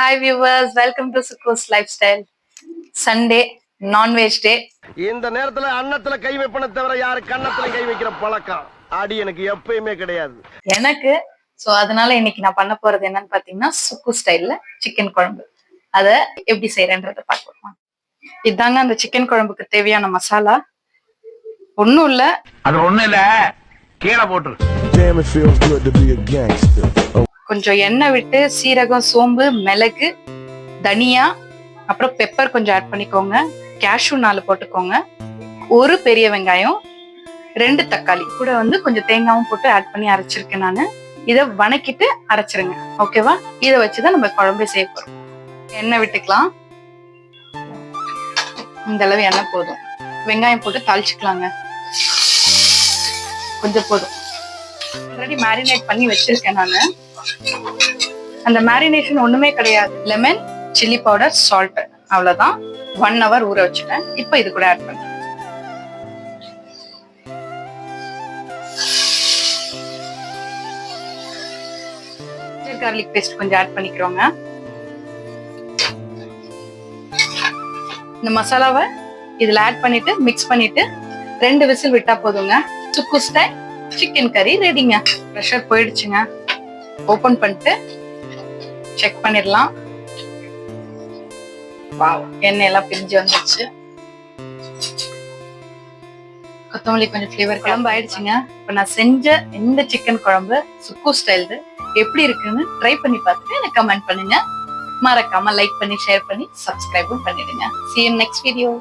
Hi viewers, welcome to Suku's Lifestyle. Sunday, non-veg day. இந்த நேரத்துல அன்னத்துல கை வைப்பன தவிர யாரு கன்னத்துல கை வைக்கிற பழக்கம் அடி எனக்கு எப்பயுமே கிடையாது. எனக்கு அதனால இன்னைக்கு நான் பண்ண போறது என்னன்னு பாத்தீங்கன்னா சுக்கு ஸ்டைல்ல சிக்கன் குழம்பு. அத எப்படி செய்யறேன்றத பார்க்கலாம். இதாங்க அந்த சிக்கன் குழம்புக்கு தேவையான மசாலா. ஒண்ணும் இல்ல. அது ஒண்ணும் இல்ல. கீழே போட்டு. Damn, it feels good to be a gangster. கொஞ்சம் எண்ணெய் விட்டு சீரகம், சோம்பு, மிளகு, தனியா, அப்புறம் பெப்பர் கொஞ்சம் ஆட் பண்ணிக்கோங்க. கேஷ்யூ 4 போட்டுக்கோங்க. ஒரு பெரிய வெங்காயம், 2 தக்காளி கூட கொஞ்சம் தேங்காயும் போட்டு ஆட் பண்ணி அரைச்சிருக்கேன் நானு. இதை வணக்கிட்டு அரைச்சிருங்க. ஓகேவா? இதை வச்சுதான் நம்ம குழம்பு செய்ய போறோம். எண்ணெய் விட்டுக்கலாம். இந்த அளவு எண்ணெய் போதும். வெங்காயம் போட்டு தாளிச்சுக்கலாங்க. கொஞ்சம் போதும். ஆல்ரெடி மேரினேட் பண்ணி வச்சிருக்கேன் நானு. அந்த மேரினேஷன் ஒண்ணுமே கிடையாது. லெமன், சில்லி பவுடர், சால்ட், அவ்வளவுதான். 1 hour ஊற வச்சுட்டேன். இப்போ இது கூட ஆட் பண்ணேன். கார்லிக் பேஸ்ட் கொஞ்சம் ஆட் பண்ணிக்கிறோங்க. இந்த மசாலாவை இதுல ஆட் பண்ணிட்டு மிக்ஸ் பண்ணிட்டு 2 விசில் விட்டா போதுங்க. சுக்கு ஸ்டைல் சிக்கன் கறி ரெடிங்க. ப்ரெஷர் போயிடுச்சுங்க. ஓபன் பண்ணிட்டு செக் பண்ணிடலாம். வாவ், எண்ணெய் எல்லாம் பிரிஞ்சு வந்துருச்சு. கொத்தமல்லி கொஞ்சம் ஃப்ளேவர் குழம்பு ஆயிடுச்சுங்க. இப்ப நான் செஞ்ச இந்த சிக்கன் குழம்பு சுக்கு ஸ்டைல் எப்படி இருக்குன்னு ட்ரை பண்ணி பார்த்துட்டு எனக்கு கமெண்ட் பண்ணுங்க. மறக்காம லைக் பண்ணி ஷேர் பண்ணி சப்ஸ்கிரைபும் பண்ணிடுங்க. See you in next video.